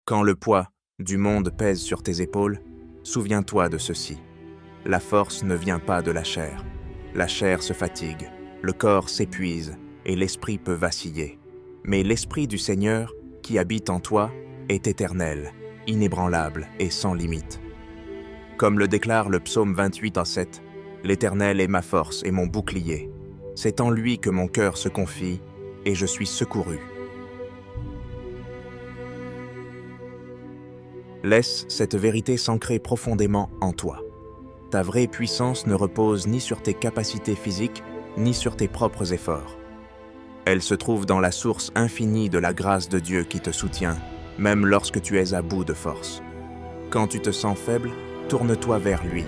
Quand le poids du monde pèse sur tes épaules, souviens-toi de ceci. La force ne vient pas de la chair. La chair se fatigue, le corps s'épuise et l'esprit peut vaciller. Mais l'Esprit du Seigneur, qui habite en toi, est éternel, inébranlable et sans limite. Comme le déclare le psaume 28:7, « L'Éternel est ma force et mon bouclier. C'est en lui que mon cœur se confie et je suis secouru. » Laisse cette vérité s'ancrer profondément en toi. Ta vraie puissance ne repose ni sur tes capacités physiques, ni sur tes propres efforts. Elle se trouve dans la source infinie de la grâce de Dieu qui te soutient, même lorsque tu es à bout de force. Quand tu te sens faible, tourne-toi vers lui.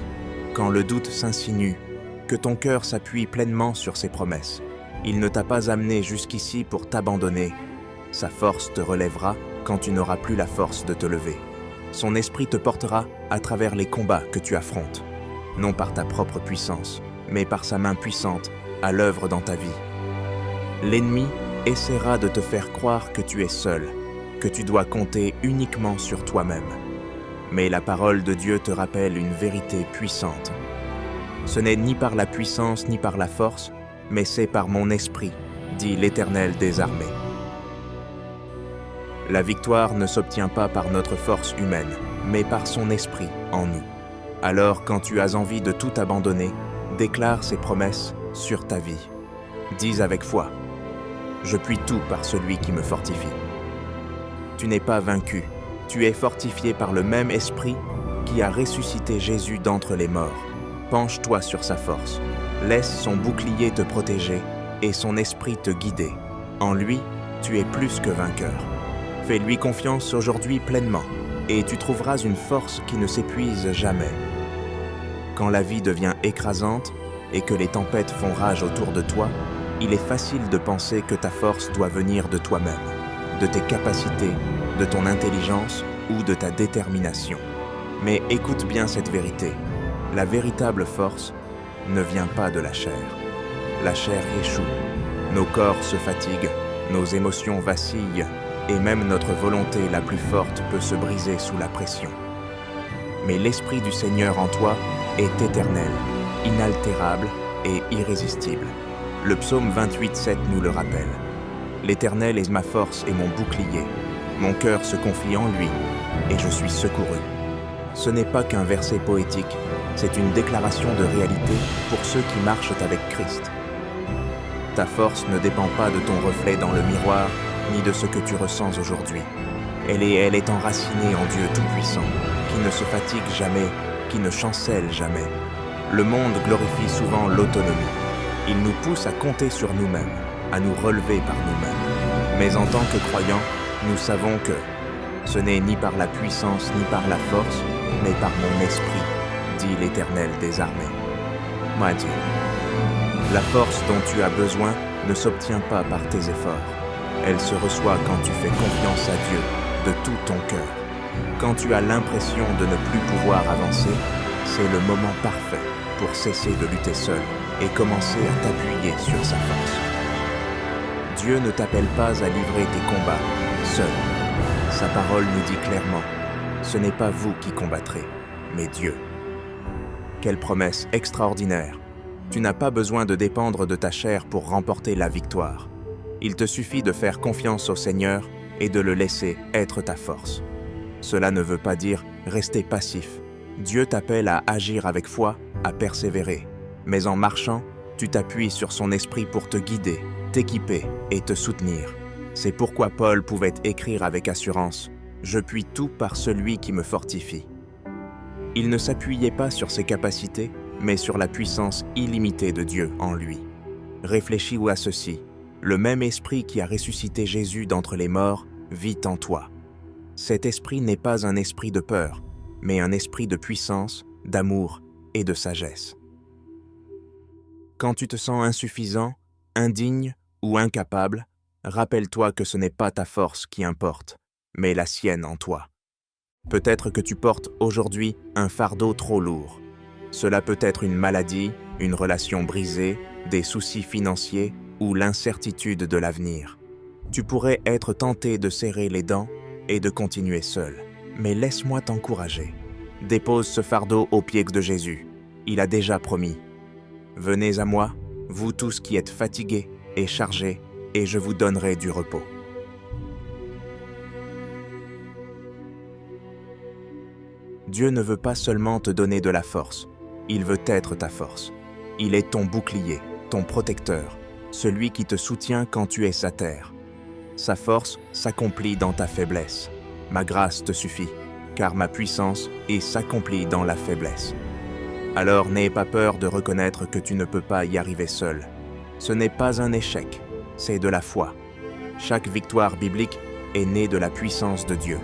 Quand le doute s'insinue, que ton cœur s'appuie pleinement sur ses promesses. Il ne t'a pas amené jusqu'ici pour t'abandonner. Sa force te relèvera quand tu n'auras plus la force de te lever. Son esprit te portera à travers les combats que tu affrontes, non par ta propre puissance, mais par sa main puissante à l'œuvre dans ta vie. L'ennemi essaiera de te faire croire que tu es seul, que tu dois compter uniquement sur toi-même. Mais la parole de Dieu te rappelle une vérité puissante. Ce n'est ni par la puissance ni par la force, mais c'est par mon esprit, dit l'Éternel des armées. La victoire ne s'obtient pas par notre force humaine, mais par son esprit en nous. Alors, quand tu as envie de tout abandonner, déclare ses promesses sur ta vie. Dis avec foi, « Je puis tout par celui qui me fortifie. » Tu n'es pas vaincu, tu es fortifié par le même esprit qui a ressuscité Jésus d'entre les morts. Penche-toi sur sa force, laisse son bouclier te protéger et son esprit te guider. En lui, tu es plus que vainqueur. Fais-lui confiance aujourd'hui pleinement, et tu trouveras une force qui ne s'épuise jamais. Quand la vie devient écrasante et que les tempêtes font rage autour de toi, il est facile de penser que ta force doit venir de toi-même, de tes capacités, de ton intelligence ou de ta détermination. Mais écoute bien cette vérité. La véritable force ne vient pas de la chair. La chair échoue, nos corps se fatiguent, nos émotions vacillent, et même notre volonté la plus forte peut se briser sous la pression. Mais l'Esprit du Seigneur en toi est éternel, inaltérable et irrésistible. Le psaume 28:7 nous le rappelle. « L'Éternel est ma force et mon bouclier. Mon cœur se confie en lui, et je suis secouru. » Ce n'est pas qu'un verset poétique, c'est une déclaration de réalité pour ceux qui marchent avec Christ. Ta force ne dépend pas de ton reflet dans le miroir, ni de ce que tu ressens aujourd'hui. Elle est enracinée en Dieu Tout-Puissant, qui ne se fatigue jamais, qui ne chancelle jamais. Le monde glorifie souvent l'autonomie. Il nous pousse à compter sur nous-mêmes, à nous relever par nous-mêmes. Mais en tant que croyants, nous savons que ce n'est ni par la puissance ni par la force, mais par mon esprit, dit l'Éternel des armées. Dieu, la force dont tu as besoin ne s'obtient pas par tes efforts. Elle se reçoit quand tu fais confiance à Dieu de tout ton cœur. Quand tu as l'impression de ne plus pouvoir avancer, c'est le moment parfait pour cesser de lutter seul et commencer à t'appuyer sur sa force. Dieu ne t'appelle pas à livrer tes combats seul. Sa parole nous dit clairement, ce n'est pas vous qui combattrez, mais Dieu. Quelle promesse extraordinaire! Tu n'as pas besoin de dépendre de ta chair pour remporter la victoire. Il te suffit de faire confiance au Seigneur et de le laisser être ta force. Cela ne veut pas dire rester passif. Dieu t'appelle à agir avec foi, à persévérer. Mais en marchant, tu t'appuies sur son esprit pour te guider, t'équiper et te soutenir. C'est pourquoi Paul pouvait écrire avec assurance « Je puis tout par celui qui me fortifie ». Il ne s'appuyait pas sur ses capacités, mais sur la puissance illimitée de Dieu en lui. Réfléchis à ceci. Le même esprit qui a ressuscité Jésus d'entre les morts vit en toi. Cet esprit n'est pas un esprit de peur, mais un esprit de puissance, d'amour et de sagesse. Quand tu te sens insuffisant, indigne ou incapable, rappelle-toi que ce n'est pas ta force qui importe, mais la sienne en toi. Peut-être que tu portes aujourd'hui un fardeau trop lourd. Cela peut être une maladie, une relation brisée, des soucis financiers ou l'incertitude de l'avenir. Tu pourrais être tenté de serrer les dents et de continuer seul. Mais laisse-moi t'encourager. Dépose ce fardeau aux pieds de Jésus. Il a déjà promis. Venez à moi, vous tous qui êtes fatigués et chargés, et je vous donnerai du repos. Dieu ne veut pas seulement te donner de la force, il veut être ta force. Il est ton bouclier, ton protecteur, celui qui te soutient quand tu es sa terre. Sa force s'accomplit dans ta faiblesse. Ma grâce te suffit, car ma puissance s'accomplit dans la faiblesse. Alors n'aie pas peur de reconnaître que tu ne peux pas y arriver seul. Ce n'est pas un échec, c'est de la foi. Chaque victoire biblique est née de la puissance de Dieu.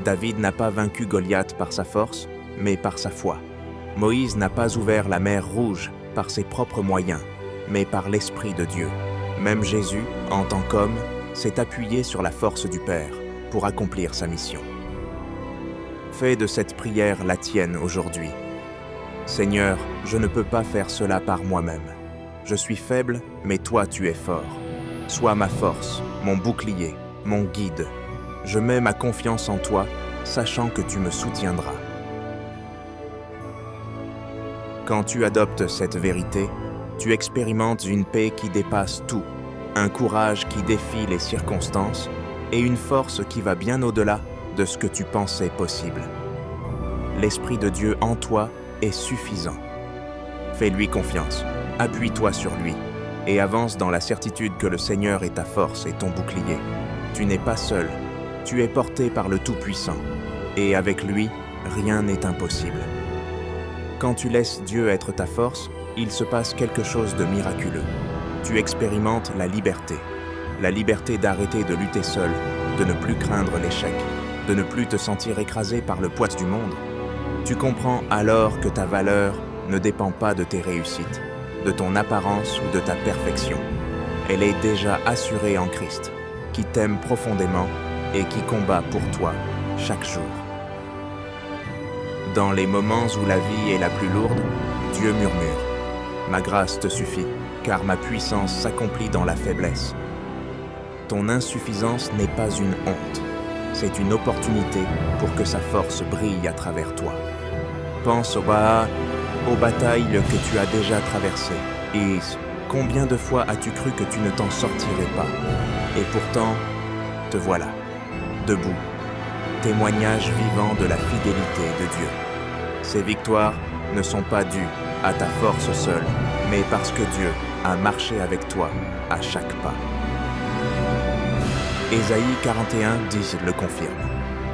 David n'a pas vaincu Goliath par sa force, mais par sa foi. Moïse n'a pas ouvert la mer Rouge par ses propres moyens, mais par l'Esprit de Dieu. Même Jésus, en tant qu'homme, s'est appuyé sur la force du Père pour accomplir sa mission. Fais de cette prière la tienne aujourd'hui. Seigneur, je ne peux pas faire cela par moi-même. Je suis faible, mais toi tu es fort. Sois ma force, mon bouclier, mon guide. Je mets ma confiance en toi, sachant que tu me soutiendras. Quand tu adoptes cette vérité, tu expérimentes une paix qui dépasse tout, un courage qui défie les circonstances et une force qui va bien au-delà de ce que tu pensais possible. L'Esprit de Dieu en toi est suffisant. Fais-lui confiance, appuie-toi sur lui et avance dans la certitude que le Seigneur est ta force et ton bouclier. Tu n'es pas seul, tu es porté par le Tout-Puissant et avec lui, rien n'est impossible. Quand tu laisses Dieu être ta force, il se passe quelque chose de miraculeux. Tu expérimentes la liberté d'arrêter de lutter seul, de ne plus craindre l'échec, de ne plus te sentir écrasé par le poids du monde. Tu comprends alors que ta valeur ne dépend pas de tes réussites, de ton apparence ou de ta perfection. Elle est déjà assurée en Christ, qui t'aime profondément et qui combat pour toi chaque jour. Dans les moments où la vie est la plus lourde, Dieu murmure « Ma grâce te suffit, car ma puissance s'accomplit dans la faiblesse. » Ton insuffisance n'est pas une honte, c'est une opportunité pour que sa force brille à travers toi. Pense aux batailles que tu as déjà traversées, et combien de fois as-tu cru que tu ne t'en sortirais pas? Et pourtant, te voilà, debout, témoignage vivant de la fidélité de Dieu. Ces victoires ne sont pas dues à ta force seule, mais parce que Dieu a marché avec toi à chaque pas. Ésaïe 41:10 le confirme.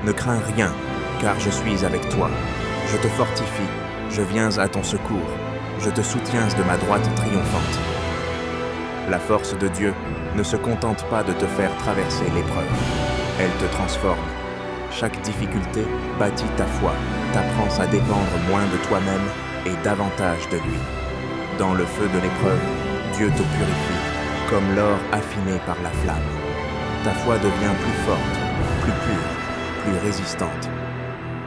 Ne crains rien, car je suis avec toi. Je te fortifie, je viens à ton secours, je te soutiens de ma droite triomphante. La force de Dieu ne se contente pas de te faire traverser l'épreuve, elle te transforme. Chaque difficulté bâtit ta foi, t'apprend à dépendre moins de toi-même et davantage de lui. Dans le feu de l'épreuve, Dieu te purifie, comme l'or affiné par la flamme. Ta foi devient plus forte, plus pure, plus résistante.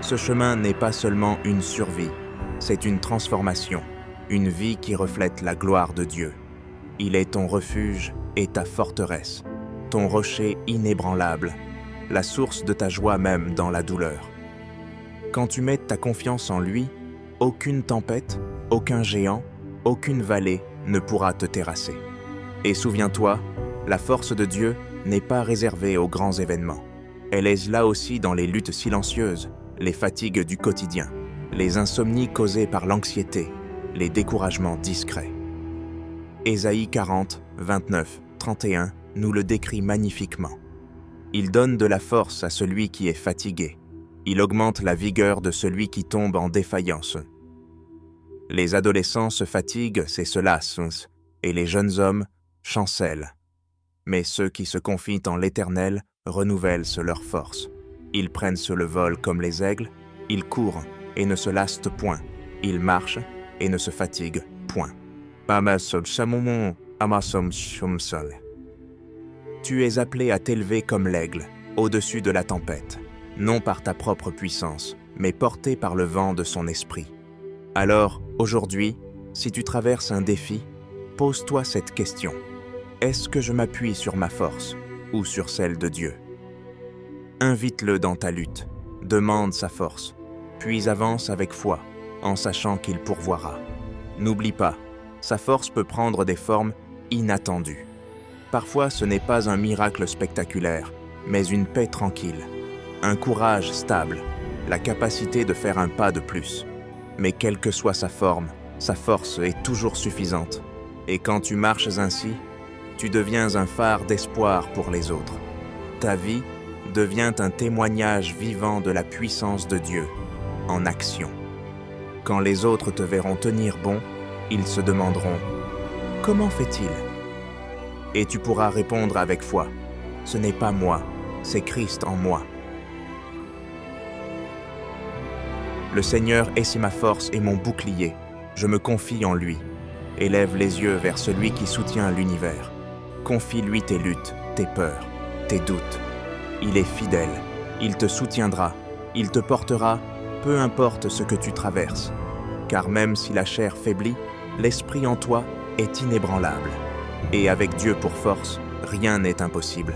Ce chemin n'est pas seulement une survie, c'est une transformation, une vie qui reflète la gloire de Dieu. Il est ton refuge et ta forteresse, ton rocher inébranlable, la source de ta joie même dans la douleur. Quand tu mets ta confiance en lui, aucune tempête, aucun géant, aucune vallée ne pourra te terrasser. Et souviens-toi, la force de Dieu n'est pas réservée aux grands événements. Elle est là aussi dans les luttes silencieuses, les fatigues du quotidien, les insomnies causées par l'anxiété, les découragements discrets. Ésaïe 40, 29, 31 nous le décrit magnifiquement. Il donne de la force à celui qui est fatigué. Il augmente la vigueur de celui qui tombe en défaillance. Les adolescents se fatiguent, se lassent, et les jeunes hommes chancellent. Mais ceux qui se confient en l'Éternel renouvellent leur force. Ils prennent le vol comme les aigles, ils courent et ne se lassent point, ils marchent et ne se fatiguent point. Tu es appelé à t'élever comme l'aigle, au-dessus de la tempête, non par ta propre puissance, mais porté par le vent de son esprit. Alors, aujourd'hui, si tu traverses un défi, pose-toi cette question. Est-ce que je m'appuie sur ma force ou sur celle de Dieu? Invite-le dans ta lutte, demande sa force, puis avance avec foi, en sachant qu'il pourvoira. N'oublie pas, sa force peut prendre des formes inattendues. Parfois, ce n'est pas un miracle spectaculaire, mais une paix tranquille, un courage stable, la capacité de faire un pas de plus. Mais quelle que soit sa forme, sa force est toujours suffisante. Et quand tu marches ainsi, tu deviens un phare d'espoir pour les autres. Ta vie devient un témoignage vivant de la puissance de Dieu, en action. Quand les autres te verront tenir bon, ils se demanderont « Comment fait-il » Et tu pourras répondre avec foi « Ce n'est pas moi, c'est Christ en moi. » Le Seigneur est ma force et mon bouclier. Je me confie en lui. Élève les yeux vers celui qui soutient l'univers. Confie-lui tes luttes, tes peurs, tes doutes. Il est fidèle, il te soutiendra, il te portera, peu importe ce que tu traverses. Car même si la chair faiblit, l'esprit en toi est inébranlable. Et avec Dieu pour force, rien n'est impossible.